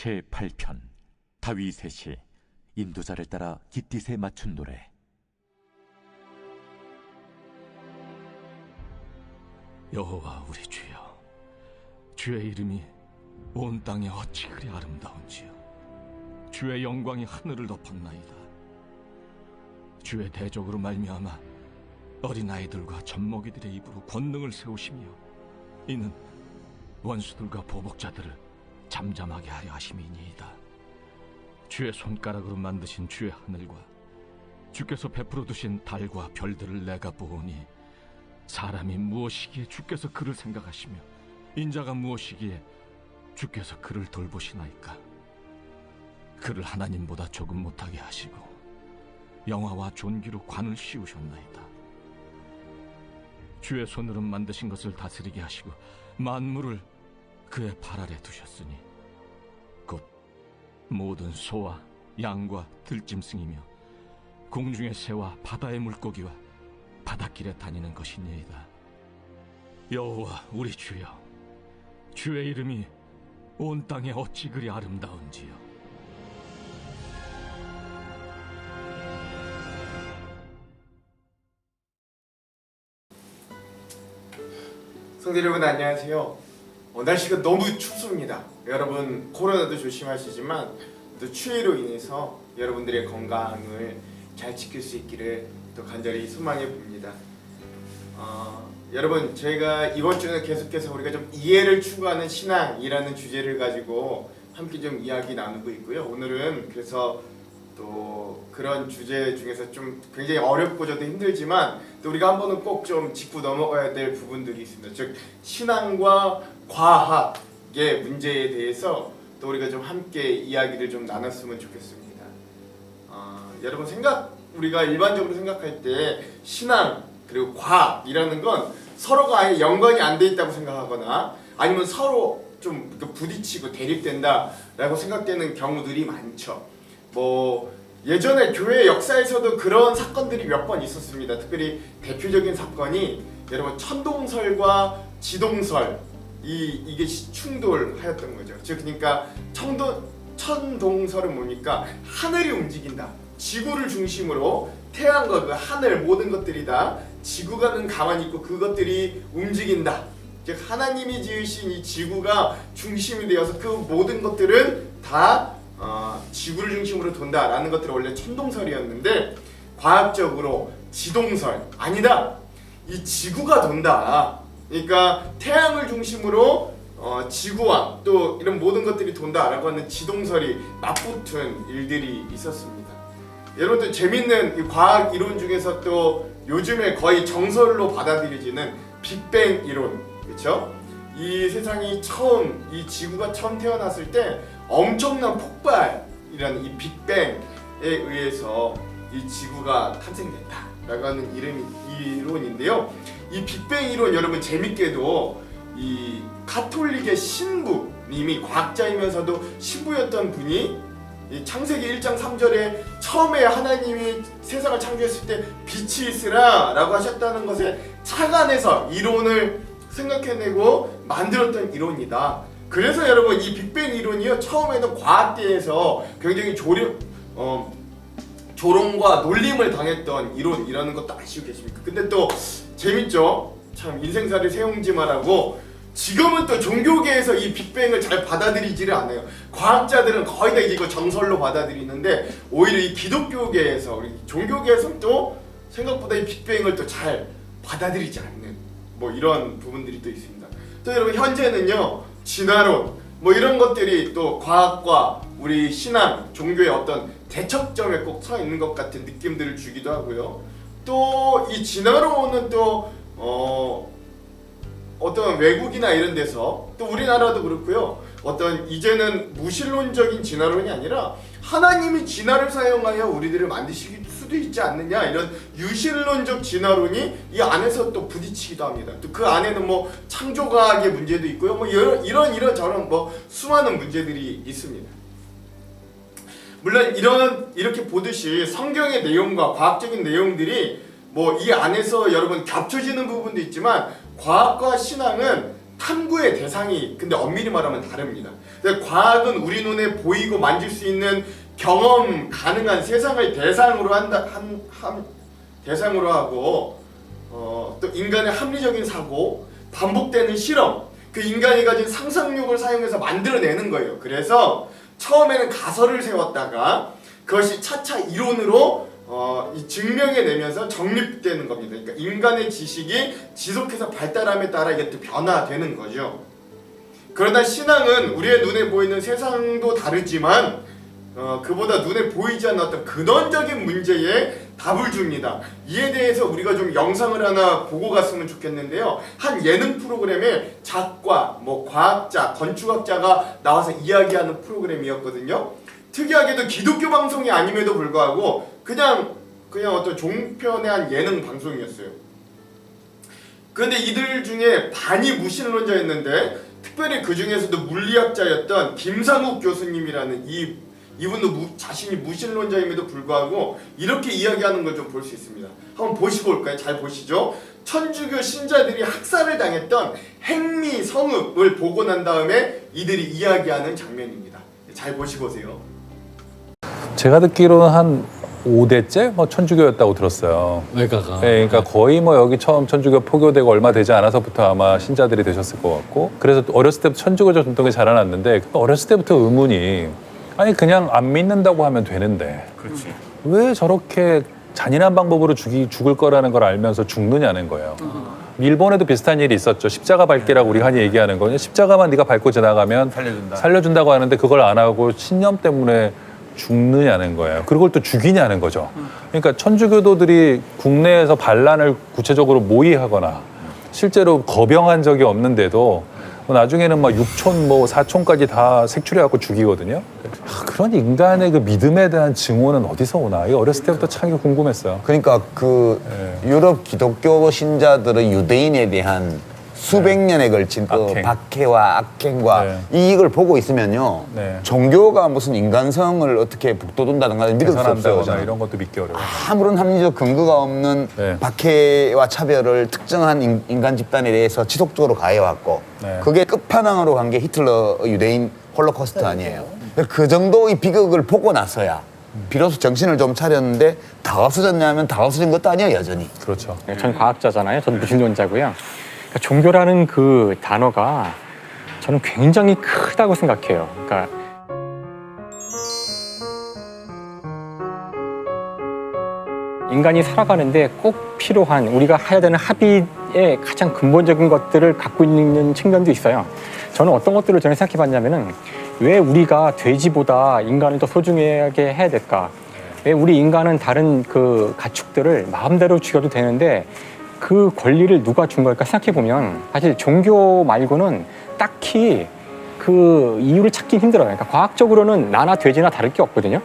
제8편 다윗의 인도자를 따라 깃딧에 맞춘 노래. 여호와 우리 주여, 주의 이름이 온 땅에 어찌 그리 아름다운지요. 주의 영광이 하늘을 덮었나이다. 주의 대적으로 말미암아 어린아이들과 젖먹이들의 입으로 권능을 세우시며 이는 원수들과 보복자들을 잠잠하게 하려 하심이니이다. 주의 손가락으로 만드신 주의 하늘과 주께서 베풀어 두신 달과 별들을 내가 보오니 사람이 무엇이기에 주께서 그를 생각하시며 인자가 무엇이기에 주께서 그를 돌보시나이까. 그를 하나님보다 조금 못하게 하시고 영화와 존귀로 관을 씌우셨나이다. 주의 손으로 만드신 것을 다스리게 하시고 만물을 그의 발 아래 두셨으니 곧 모든 소와 양과 들짐승이며 공중의 새와 바다의 물고기와 바닷길에 다니는 것이니이다. 여호와 우리 주여, 주의 이름이 온 땅에 어찌 그리 아름다운지요. 성도 여러분 안녕하세요. 날씨가 너무 춥습니다. 여러분 코로나도 조심하시지만 또 추위로 인해서 여러분들의 건강을 잘 지킬 수 있기를 또 간절히 소망해 봅니다. 여러분 저희가 이번 주는 계속해서 우리가 좀 이해를 추구하는 신앙이라는 주제를 가지고 함께 좀 이야기 나누고 있고요. 오늘은 그래서 또 그런 주제 중에서 좀 굉장히 어렵고 저도 힘들지만 또 우리가 한 번은 꼭 좀 짚고 넘어가야 될 부분들이 있습니다. 즉 신앙과 과학의 문제에 대해서 또 우리가 좀 함께 이야기를 좀 나눴으면 좋겠습니다. 여러분 우리가 일반적으로 생각할 때 신앙 그리고 과학이라는 건 서로가 아예 연관이 안 돼 있다고 생각하거나 아니면 서로 좀 부딪히고 대립된다라고 생각되는 경우들이 많죠. 예전에 교회 역사에서도 그런 사건들이 몇 번 있었습니다. 특별히 대표적인 사건이 여러분 천동설과 지동설 이게 충돌하였던 거죠. 즉 그러니까 천동설은 뭡니까? 하늘이 움직인다. 지구를 중심으로 태양과 그 하늘 모든 것들이 다 지구가는 가만히 있고 그것들이 움직인다. 즉 하나님이 지으신 이 지구가 중심이 되어서 그 모든 것들은 다 지구를 중심으로 돈다라는 것들은 원래 천동설이었는데 과학적으로 지동설 아니다. 이 지구가 돈다. 그러니까 태양을 중심으로 지구와 또 이런 모든 것들이 돈다라고 하는 지동설이 맞붙은 일들이 있었습니다. 여러분들 재밌는 이 과학 이론 중에서 또 요즘에 거의 정설로 받아들여지는 빅뱅 이론, 그렇죠? 이 세상이 처음 이 지구가 처음 태어났을 때 엄청난 폭발이라는 이 빅뱅에 의해서 이 지구가 탄생됐다라고 하는 이론인데요. 이 빅뱅 이론 여러분 재밌게도 이 가톨릭의 신부님이 과학자이면서도 신부였던 분이 이 창세기 1장 3절에 처음에 하나님이 세상을 창조했을 때 빛이 있으라 라고 하셨다는 것에 착안해서 이론을 생각해내고 만들었던 이론이다. 그래서 여러분 이 빅뱅 이론이요 처음에는 과학계에서 굉장히 조롱과 놀림을 당했던 이론이라는 것도 아시고 계십니까? 근데 또 재밌죠? 참 인생살이 세옹지마라고 지금은 또 종교계에서 이 빅뱅을 잘 받아들이지를 않아요. 과학자들은 거의 다 이거 정설로 받아들이는데 오히려 이 기독교계에서 우리 종교계에서는 또 생각보다 이 빅뱅을 또 잘 받아들이지 않는 이런 부분들이 또 있습니다. 또 여러분 현재는요 진화론 이런 것들이 또 과학과 우리 신앙 종교의 어떤 대척점에 꼭 서 있는 것 같은 느낌들을 주기도 하고요. 또 이 진화론은 또 어떤 외국이나 이런 데서 또 우리나라도 그렇고요. 어떤 이제는 무신론적인 진화론이 아니라 하나님이 진화를 사용하여 우리들을 만드실 수도 있지 않느냐 이런 유신론적 진화론이 이 안에서 또 부딪히기도 합니다. 또 그 안에는 창조과학의 문제도 있고요. 이런 수많은 문제들이 있습니다. 물론 이렇게 보듯이 성경의 내용과 과학적인 내용들이 이 안에서 여러분 겹쳐지는 부분도 있지만 과학과 신앙은 탐구의 대상이 근데 엄밀히 말하면 다릅니다. 과학은 우리 눈에 보이고 만질 수 있는 경험 가능한 세상을 대상으로 대상으로 하고 또 인간의 합리적인 사고, 반복되는 실험, 그 인간이 가진 상상력을 사용해서 만들어내는 거예요. 그래서 처음에는 가설을 세웠다가 그것이 차차 이론으로 증명해내면서 정립되는 겁니다. 그러니까 인간의 지식이 지속해서 발달함에 따라 이게 또 변화되는 거죠. 그러나 신앙은 우리의 눈에 보이는 세상도 다르지만 그보다 눈에 보이지 않는 어떤 근원적인 문제에 답을 줍니다. 이에 대해서 우리가 좀 영상을 하나 보고 갔으면 좋겠는데요. 한 예능 프로그램에 작가, 과학자, 건축학자가 나와서 이야기하는 프로그램이었거든요. 특이하게도 기독교 방송이 아님에도 불구하고 그냥 어떤 종편의 한 예능 방송이었어요. 그런데 이들 중에 반이 무신론자였는데 특별히 그 중에서도 물리학자였던 김상욱 교수님이라는 이분도 자신이 무신론자임에도 불구하고 이렇게 이야기하는 걸 좀 볼 수 있습니다. 한번 보시고 올까요? 잘 보시죠. 천주교 신자들이 학살을 당했던 행미 성읍을 보고 난 다음에 이들이 이야기하는 장면입니다. 잘 보시고 오세요. 제가 듣기로는 한 5대째 천주교였다고 들었어요. 외가가. 네, 그러니까 거의 여기 처음 천주교 포교되고 얼마 되지 않아서부터 아마 신자들이 되셨을 것 같고, 그래서 어렸을 때부터 천주교 전통이 자라났는데 어렸을 때부터 의문이, 아니 그냥 안 믿는다고 하면 되는데 그렇지. 왜 저렇게 잔인한 방법으로 죽을 거라는 걸 알면서 죽느냐는 거예요. 일본에도 비슷한 일이 있었죠. 십자가 밟기라고 우리가 흔히 얘기하는 거는 십자가만 네가 밟고 지나가면 살려준다고 하는데 그걸 안 하고 신념 때문에 죽느냐는 거예요. 그걸 또 죽이냐는 거죠. 그러니까 천주교도들이 국내에서 반란을 구체적으로 모의하거나 실제로 거병한 적이 없는데도 나중에는 6촌, 4촌까지 다 색출해갖고 죽이거든요. 그런 인간의 그 믿음에 대한 증오는 어디서 오나? 이거 어렸을 때부터 참 궁금했어요. 그러니까 유럽 기독교 신자들의 유대인에 대한 수백 년에 걸친 박해와 악행과 이익을 보고 있으면요. 종교가 무슨 인간성을 어떻게 북돋운다든가 믿을 수 없어요. 이런 것도 믿기 어려워요. 아무런 합리적 근거가 없는 박해와 차별을 특정한 인간 집단에 대해서 지속적으로 가해왔고 그게 끝판왕으로 간 게 히틀러 유대인 홀로코스트 아니에요. 그 정도의 비극을 보고 나서야 비로소 정신을 좀 차렸는데 다 없어졌냐면 다 없어진 것도 아니에요, 여전히. 그렇죠. 전 과학자잖아요. 전 무신론자고요. 그러니까 종교라는 그 단어가 저는 굉장히 크다고 생각해요. 그러니까 인간이 살아가는데 꼭 필요한 우리가 해야 되는 합의의 가장 근본적인 것들을 갖고 있는 측면도 있어요. 저는 어떤 것들을 저는 생각해 봤냐면은 왜 우리가 돼지보다 인간을 더 소중하게 해야 될까? 왜 우리 인간은 다른 그 가축들을 마음대로 죽여도 되는데 그 권리를 누가 준 걸까 생각해 보면 사실 종교 말고는 딱히 그 이유를 찾긴 힘들어요. 그러니까 과학적으로는 나나 돼지나 다를 게 없거든요.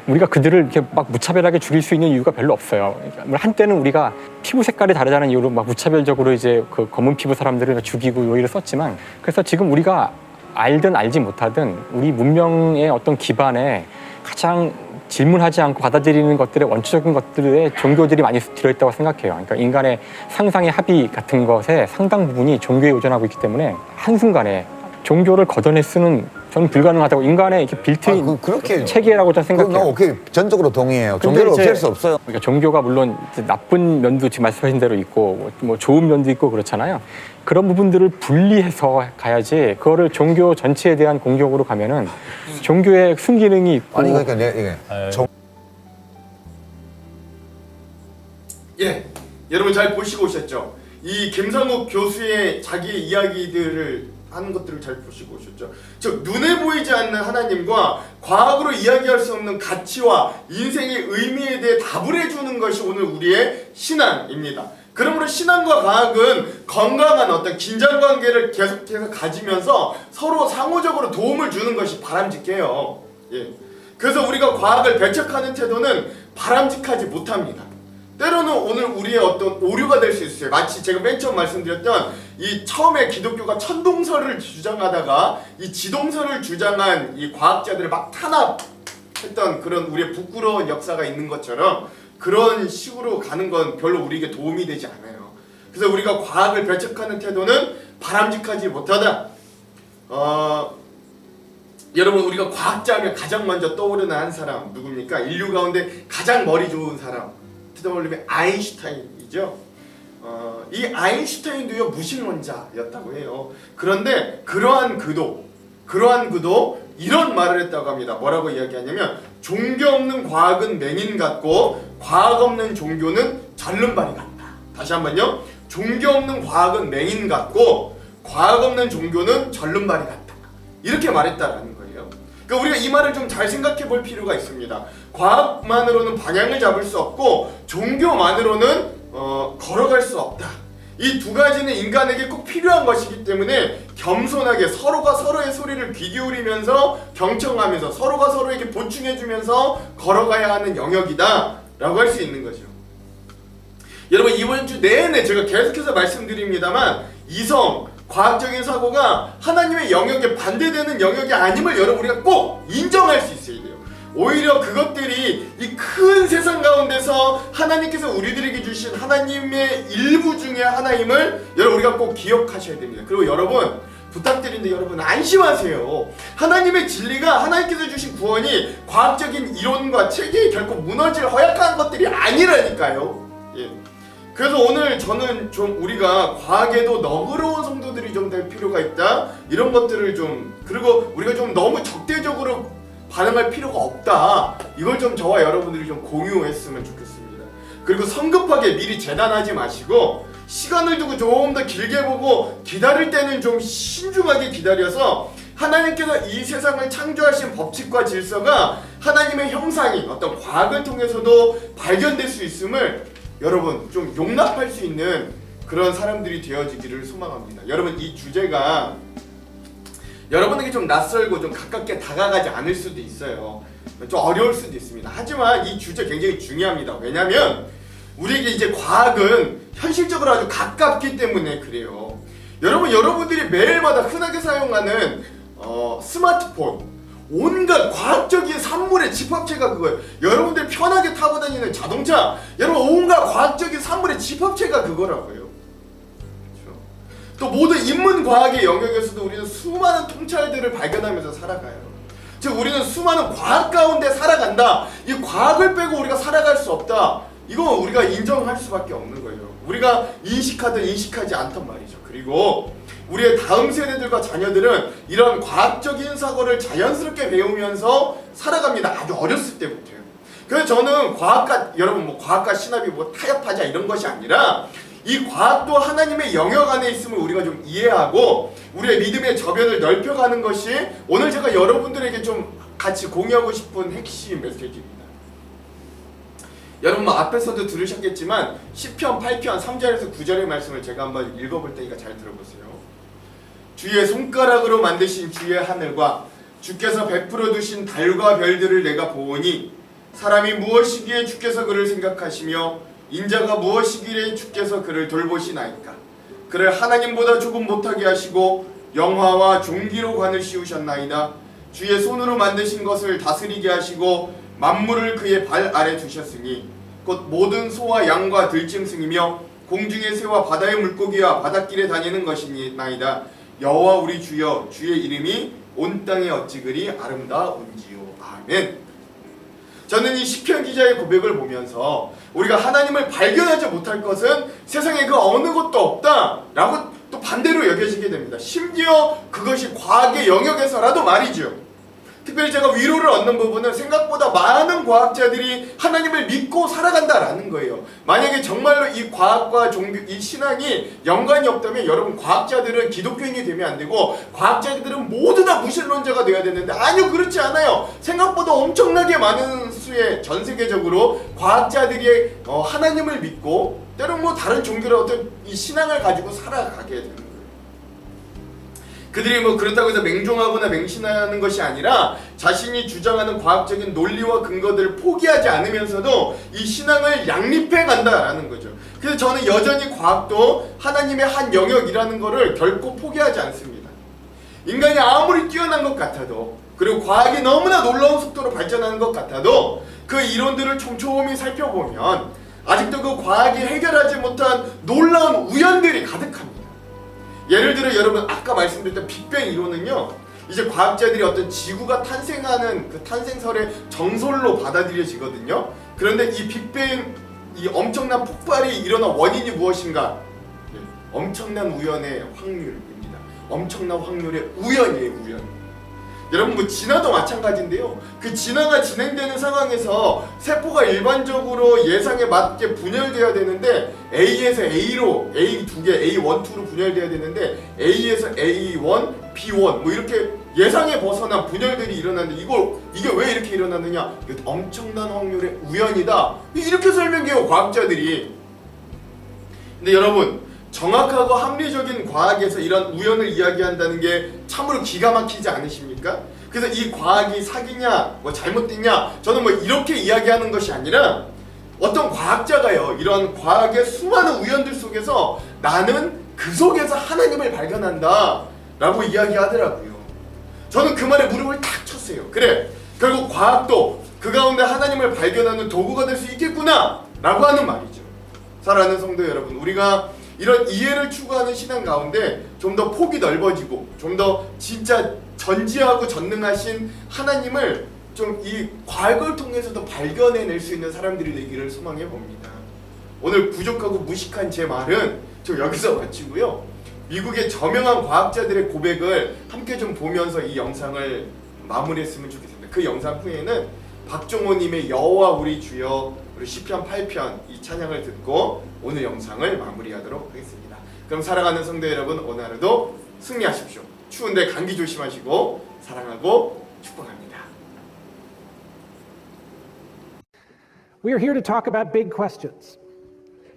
우리가 그들을 이렇게 막 무차별하게 죽일 수 있는 이유가 별로 없어요. 그러니까 한때는 우리가 피부 색깔이 다르다는 이유로 막 무차별적으로 이제 그 검은 피부 사람들을 죽이고 요일을 썼지만, 그래서 지금 우리가 알든 알지 못하든 우리 문명의 어떤 기반에 가장 질문하지 않고 받아들이는 것들의 원초적인 것들에 종교들이 많이 들어있다고 생각해요. 그러니까 인간의 상상의 합의 같은 것에 상당 부분이 종교에 의존하고 있기 때문에 한순간에 종교를 걷어낼 수는 저는 불가능하다고, 인간의 이렇게 빌트인 그렇게 체계라고 저는 생각해요. 오케이, 전적으로 동의해요. 종교를 없앨 수 없어요. 그러니까 종교가 물론 나쁜 면도 지금 말씀하신 대로 있고 뭐 좋은 면도 있고 그렇잖아요. 그런 부분들을 분리해서 가야지 그거를 종교 전체에 대한 공격으로 가면은 종교의 순기능이 있고. 아니 그러니까 이게 여러분 잘 보시고 오셨죠? 이 김상욱 교수의 자기 이야기들을 하는 것들을 잘 보시고 오셨죠? 즉 눈에 보이지 않는 하나님과 과학으로 이야기할 수 없는 가치와 인생의 의미에 대해 답을 해주는 것이 오늘 우리의 신앙입니다. 그러므로 신앙과 과학은 건강한 어떤 긴장관계를 계속해서 가지면서 서로 상호적으로 도움을 주는 것이 바람직해요. 그래서 우리가 과학을 배척하는 태도는 바람직하지 못합니다. 때로는 오늘 우리의 어떤 오류가 될 수 있어요. 마치 제가 맨 처음 말씀드렸던 이 처음에 기독교가 천동설을 주장하다가 이 지동설을 주장한 이 과학자들을 막 탄압했던 그런 우리의 부끄러운 역사가 있는 것처럼 그런 식으로 가는 건 별로 우리에게 도움이 되지 않아요. 그래서 우리가 과학을 배척하는 태도는 바람직하지 못하다. 여러분 우리가 과학자하면 가장 먼저 떠오르는 한 사람 누굽니까? 인류 가운데 가장 머리 좋은 사람 뜨떠올리면 아인슈타인이죠. 이 아인슈타인도요 무신론자였다고 해요. 그런데 그러한 그도 이런 말을 했다고 합니다. 뭐라고 이야기하냐면 종교 없는 과학은 맹인 같고 과학 없는 종교는 절름발이 같다. 다시 한번요. 종교 없는 과학은 맹인 같고 과학 없는 종교는 절름발이 같다. 이렇게 말했다라는 거예요. 그러니까 우리가 이 말을 좀 잘 생각해 볼 필요가 있습니다. 과학만으로는 방향을 잡을 수 없고 종교만으로는 걸어갈 수 없다. 이 두 가지는 인간에게 꼭 필요한 것이기 때문에 겸손하게 서로가 서로의 소리를 귀 기울이면서 경청하면서 서로가 서로에게 보충해주면서 걸어가야 하는 영역이다 라고 할 수 있는 거죠. 여러분 이번 주 내내 제가 계속해서 말씀드립니다만 이성, 과학적인 사고가 하나님의 영역에 반대되는 영역이 아님을 여러분 우리가 꼭 인정할 수 있어야 돼요. 오히려 그것들이 이 큰 세상 가운데서 하나님께서 우리들에게 주신 하나님의 일부 중에 하나임을 여러분 우리가 꼭 기억하셔야 됩니다. 그리고 여러분 부탁드리는데 여러분 안심하세요. 하나님의 진리가 하나님께서 주신 구원이 과학적인 이론과 체계에 결코 무너질 허약한 것들이 아니라니까요. 예. 그래서 오늘 저는 좀 우리가 과학에도 너그러운 성도들이 좀 될 필요가 있다. 이런 것들을 좀 그리고 우리가 좀 너무 적대적으로 반응할 필요가 없다. 이걸 좀 저와 여러분들이 좀 공유했으면 좋겠습니다. 그리고 성급하게 미리 재단하지 마시고 시간을 두고 좀 더 길게 보고 기다릴 때는 좀 신중하게 기다려서 하나님께서 이 세상을 창조하신 법칙과 질서가 하나님의 형상인 어떤 과학을 통해서도 발견될 수 있음을 여러분 좀 용납할 수 있는 그런 사람들이 되어지기를 소망합니다. 여러분 이 주제가 여러분에게 좀 낯설고 좀 가깝게 다가가지 않을 수도 있어요. 좀 어려울 수도 있습니다. 하지만 이 주제 굉장히 중요합니다. 왜냐하면 우리에게 이제 과학은 현실적으로 아주 가깝기 때문에 그래요. 여러분들이 매일마다 흔하게 사용하는 스마트폰 온갖 과학적인 산물의 집합체가 그거예요. 여러분들이 편하게 타고 다니는 자동차 여러분 온갖 과학적인 산물의 집합체가 그거라고요. 또 모든 인문과학의 영역에서도 우리는 수많은 통찰들을 발견하면서 살아가요. 즉 우리는 수많은 과학 가운데 살아간다. 이 과학을 빼고 우리가 살아갈 수 없다. 이거 우리가 인정할 수밖에 없는 거예요. 우리가 인식하든 인식하지 않던 말이죠. 그리고 우리의 다음 세대들과 자녀들은 이런 과학적인 사고를 자연스럽게 배우면서 살아갑니다. 아주 어렸을 때부터요. 그래서 저는 과학과 여러분 과학과 신학이 타협하자 이런 것이 아니라 이 과학도 하나님의 영역 안에 있음을 우리가 좀 이해하고 우리의 믿음의 저변을 넓혀가는 것이 오늘 제가 여러분들에게 좀 같이 공유하고 싶은 핵심 메시지입니다. 여러분 앞에서도 들으셨겠지만 시편 8편 3절에서 9절의 말씀을 제가 한번 읽어볼 테니까 잘 들어보세요. 주의 손가락으로 만드신 주의 하늘과 주께서 베풀어 두신 달과 별들을 내가 보오니 사람이 무엇이기에 주께서 그를 생각하시며 인자가 무엇이기에 주께서 그를 돌보시나이까. 그를 하나님보다 조금 못하게 하시고 영화와 종기로 관을 씌우셨나이다. 주의 손으로 만드신 것을 다스리게 하시고 만물을 그의 발 아래 두셨으니 곧 모든 소와 양과 들짐승이며 공중의 새와 바다의 물고기와 바닷길에 다니는 것이나이다. 여호와 우리 주여 주의 이름이 온 땅에 어찌 그리 아름다운지요. 아멘. 저는 이 시편 기자의 고백을 보면서 우리가 하나님을 발견하지 못할 것은 세상에 그 어느 것도 없다라고 또 반대로 여겨지게 됩니다. 심지어 그것이 과학의 영역에서라도 말이죠. 특별히 제가 위로를 얻는 부분은 생각보다 많은 과학자들이 하나님을 믿고 살아간다라는 거예요. 만약에 정말로 이 과학과 종교, 이 신앙이 연관이 없다면 여러분 과학자들은 기독교인이 되면 안 되고 과학자들은 모두 다 무신론자가 되어야 되는데 아니요 그렇지 않아요. 생각보다 엄청나게 많은 수의 전 세계적으로 과학자들이 하나님을 믿고 때론 다른 종교를 어떤 이 신앙을 가지고 살아가게 되는 거예요. 그들이 그렇다고 해서 맹종하거나 맹신하는 것이 아니라 자신이 주장하는 과학적인 논리와 근거들을 포기하지 않으면서도 이 신앙을 양립해 간다라는 거죠. 그래서 저는 여전히 과학도 하나님의 한 영역이라는 것을 결코 포기하지 않습니다. 인간이 아무리 뛰어난 것 같아도 그리고 과학이 너무나 놀라운 속도로 발전하는 것 같아도 그 이론들을 촘촘히 살펴보면 아직도 그 과학이 해결하지 못한 놀라운 우연들이 가득합니다. 예를 들어 여러분 아까 말씀드렸던 빅뱅 이론은요, 이제 과학자들이 어떤 지구가 탄생하는 그 탄생설의 정설로 받아들여지거든요. 그런데 이 빅뱅, 이 엄청난 폭발이 일어난 원인이 무엇인가? 엄청난 우연의 확률입니다. 엄청난 확률의 우연이에요, 우연. 여러분 뭐 진화도 마찬가지인데요. 그 진화가 진행되는 상황에서 세포가 일반적으로 예상에 맞게 분열돼야 되는데 A에서 A로, A 두 개, A1, 2로 분열돼야 되는데 A에서 A1, B1 뭐 이렇게 예상에 벗어난 분열들이 일어나는데 이게 왜 이렇게 일어나느냐? 엄청난 확률의 우연이다. 이렇게 설명해요, 과학자들이. 근데 여러분, 정확하고 합리적인 과학에서 이런 우연을 이야기한다는 게 참으로 기가 막히지 않으십니까? 그래서 이 과학이 사기냐, 뭐 잘못됐냐, 저는 뭐 이렇게 이야기하는 것이 아니라 어떤 과학자가요, 이런 과학의 수많은 우연들 속에서 나는 그 속에서 하나님을 발견한다 라고 이야기하더라고요. 저는 그 말에 무릎을 탁 쳤어요. 그래, 결국 과학도 그 가운데 하나님을 발견하는 도구가 될 수 있겠구나 라고 하는 말이죠. 사랑하는 성도 여러분, 우리가 이런 이해를 추구하는 신앙 가운데 좀 더 폭이 넓어지고 좀 더 진짜 전지하고 전능하신 하나님을 좀 이 과학을 통해서도 발견해낼 수 있는 사람들이 되기를 소망해 봅니다. 오늘 부족하고 무식한 제 말은 저 여기서 마치고요. 미국의 저명한 과학자들의 고백을 함께 좀 보면서 이 영상을 마무리했으면 좋겠습니다. 그 영상 후에는 박종호님의 여호와 우리 주여, 우리 시편 8편 이 찬양을 듣고 오늘 영상을 마무리하도록 하겠습니다. 그럼 사랑하는 성도 여러분, 오늘 하루도 승리하십시오. 추운데 감기 조심하시고 사랑하고 축복합니다. We are here to talk about big questions.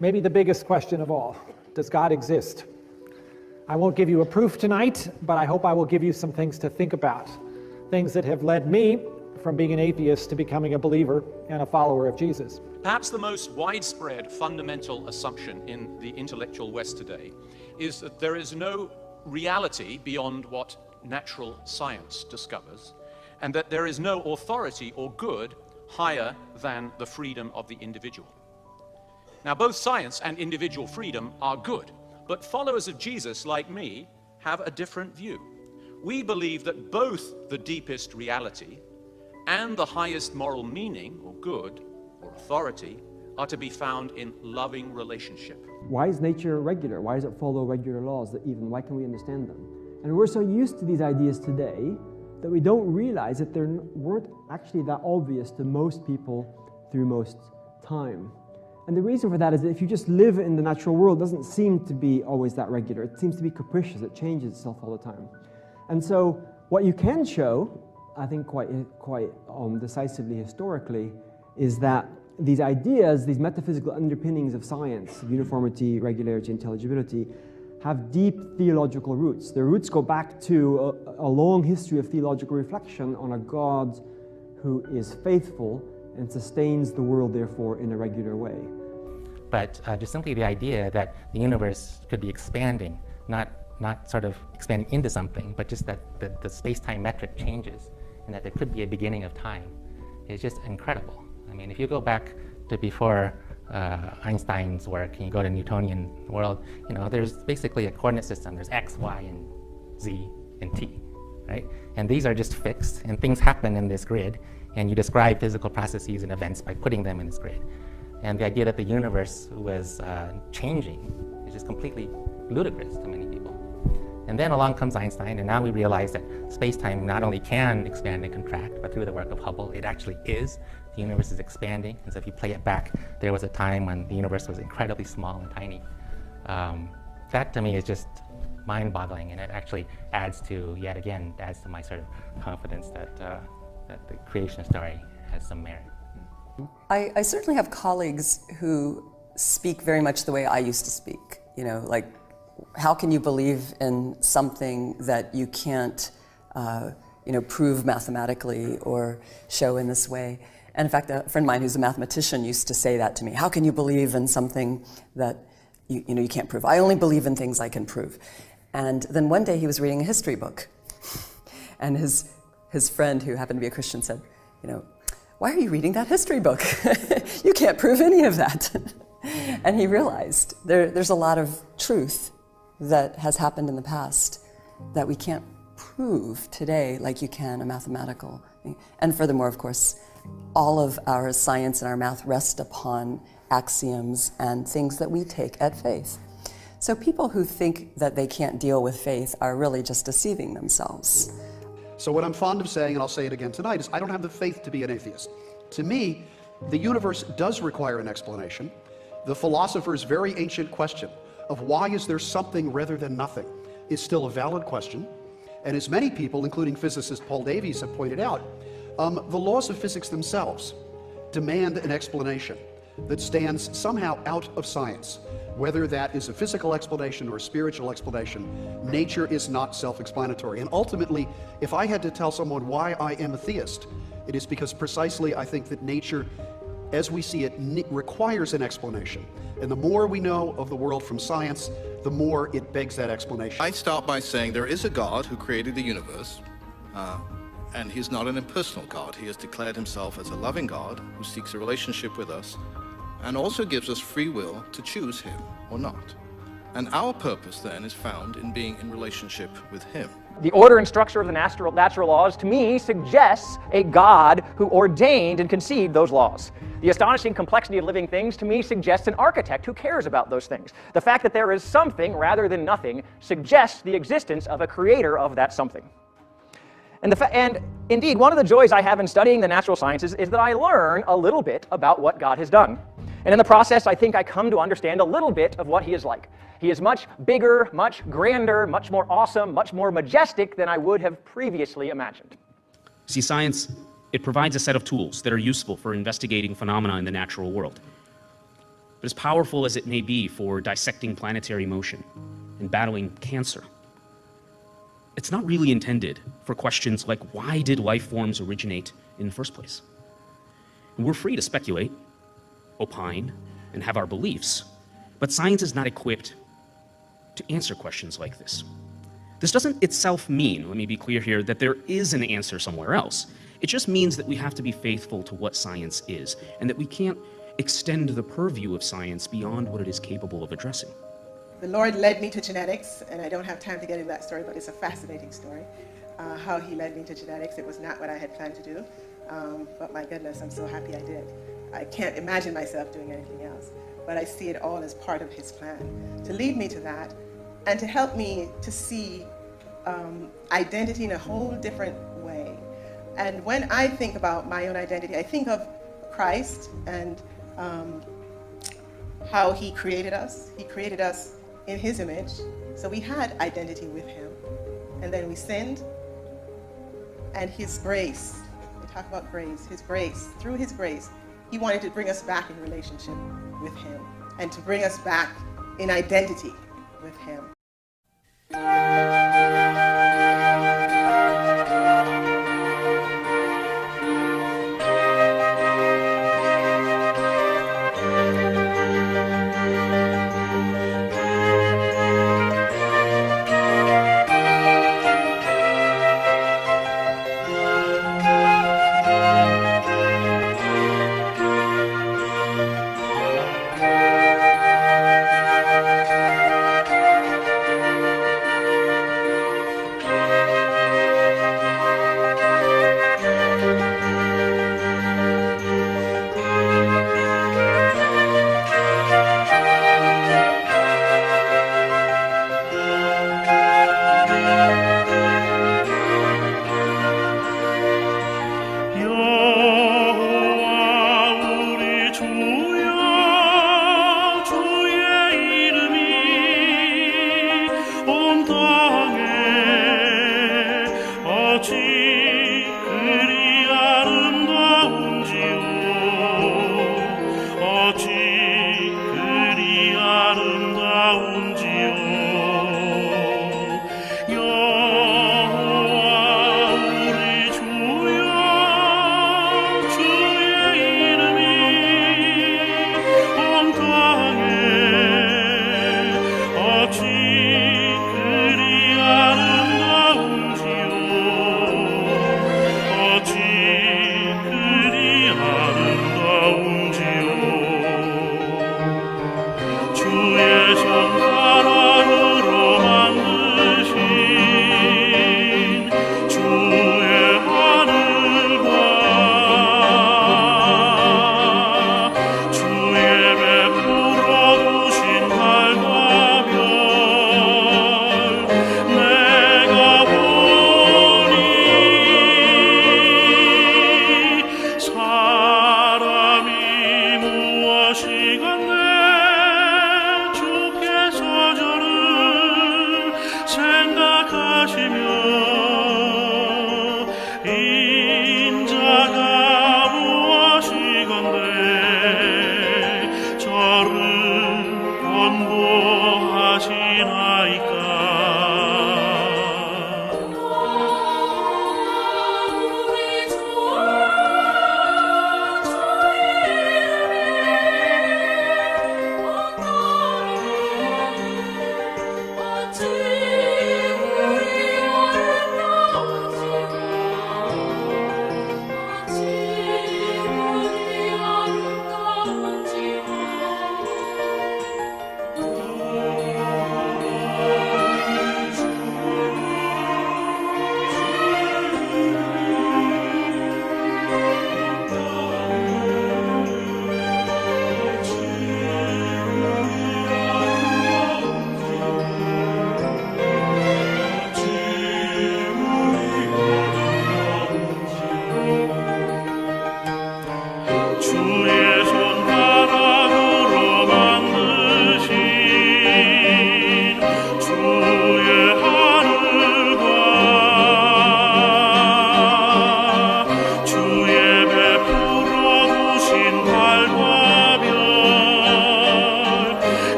Maybe the biggest question of all. Does God exist? I won't give you a proof tonight, but I hope I will give you some things to think about. Things that have led me from being an atheist to becoming a believer and a follower of Jesus. Perhaps the most widespread fundamental assumption in the intellectual West today is that there is no reality beyond what natural science discovers, and that there is no authority or good higher than the freedom of the individual. Now, both science and individual freedom are good, but followers of Jesus, like me, have a different view. We believe that both the deepest reality and the highest moral meaning, or good, or authority, are to be found in loving relationship. Why is nature regular? Why does it follow regular laws? Why can we understand them? And we're so used to these ideas today that we don't realize that they weren't actually that obvious to most people through most time. And the reason for that is that if you just live in the natural world, it doesn't seem to be always that regular. It seems to be capricious. It changes itself all the time. And so what you can show, I think quite decisively historically, is that these ideas, these metaphysical underpinnings of science, uniformity, regularity, intelligibility, have deep theological roots. Their roots go back to a long history of theological reflection on a God who is faithful and sustains the world, therefore, in a regular way. But just simply the idea that the universe could be expanding, not sort of expanding into something, but just that the space-time metric changes and that there could be a beginning of time is just incredible. I mean, if you go back to before Einstein's work and you go to Newtonian world, there's basically a coordinate system. There's X, Y, and Z, and T, right? And these are just fixed, and things happen in this grid, and you describe physical processes and events by putting them in this grid. And the idea that the universe was changing is just completely ludicrous to many people. And then along comes Einstein, and now we realize that space-time not only can expand and contract, but through the work of Hubble, it actually is. The universe is expanding, and so if you play it back, there was a time when the universe was incredibly small and tiny. That to me is just mind-boggling, and it actually adds to my sort of confidence that the creation story has some merit. I certainly have colleagues who speak very much the way I used to speak. Like, how can you believe in something that you can't, prove mathematically or show in this way? And in fact, a friend of mine who's a mathematician used to say that to me. How can you believe in something that you can't prove? I only believe in things I can prove. And then one day he was reading a history book, and his friend, who happened to be a Christian, said, why are you reading that history book? You can't prove any of that. And he realized there's a lot of truth that has happened in the past that we can't prove today like you can a mathematical thing. And furthermore, of course, all of our science and our math rest upon axioms and things that we take at faith. So people who think that they can't deal with faith are really just deceiving themselves. So what I'm fond of saying, and I'll say it again tonight, is I don't have the faith to be an atheist. To me, the universe does require an explanation. The philosopher's very ancient question of why is there something rather than nothing is still a valid question. And as many people, including physicist Paul Davies, have pointed out, the laws of physics themselves demand an explanation that stands somehow out of science. Whether that is a physical explanation or a spiritual explanation, nature is not self-explanatory. And ultimately, if I had to tell someone why I am a theist, it is because precisely I think that nature, as we see it, requires an explanation. And the more we know of the world from science, the more it begs that explanation. I start by saying there is a God who created the universe, and he's not an impersonal God. He has declared himself as a loving God who seeks a relationship with us and also gives us free will to choose him or not. And our purpose then is found in being in relationship with him. The order and structure of the natural laws, to me, suggests a God who ordained and conceived those laws. The astonishing complexity of living things, to me, suggests an architect who cares about those things. The fact that there is something rather than nothing suggests the existence of a creator of that something. And indeed, one of the joys I have in studying the natural sciences is that I learn a little bit about what God has done. And in the process, I think I come to understand a little bit of what he is like. He is much bigger, much grander, much more awesome, much more majestic than I would have previously imagined. See, science, it provides a set of tools that are useful for investigating phenomena in the natural world. But as powerful as it may be for dissecting planetary motion and battling cancer, it's not really intended for questions like, why did life forms originate in the first place? And we're free to speculate, opine, and have our beliefs, but science is not equipped to answer questions like this. This doesn't itself mean, let me be clear here, that there is an answer somewhere else. It just means that we have to be faithful to what science is, and that we can't extend the purview of science beyond what it is capable of addressing. The Lord led me to genetics, and I don't have time to get into that story, but it's a fascinating story, how he led me to genetics. It was not what I had planned to do, but my goodness, I'm so happy I did. I can't imagine myself doing anything else, but I see it all as part of his plan to lead me to that and to help me to see identity in a whole different way. And when I think about my own identity, I think of Christ and how he created us. He created us in his image, so we had identity with him. And then we sinned, and his grace, we talk about grace, his grace, through his grace, he wanted to bring us back in relationship with him and to bring us back in identity with him. 생각하시며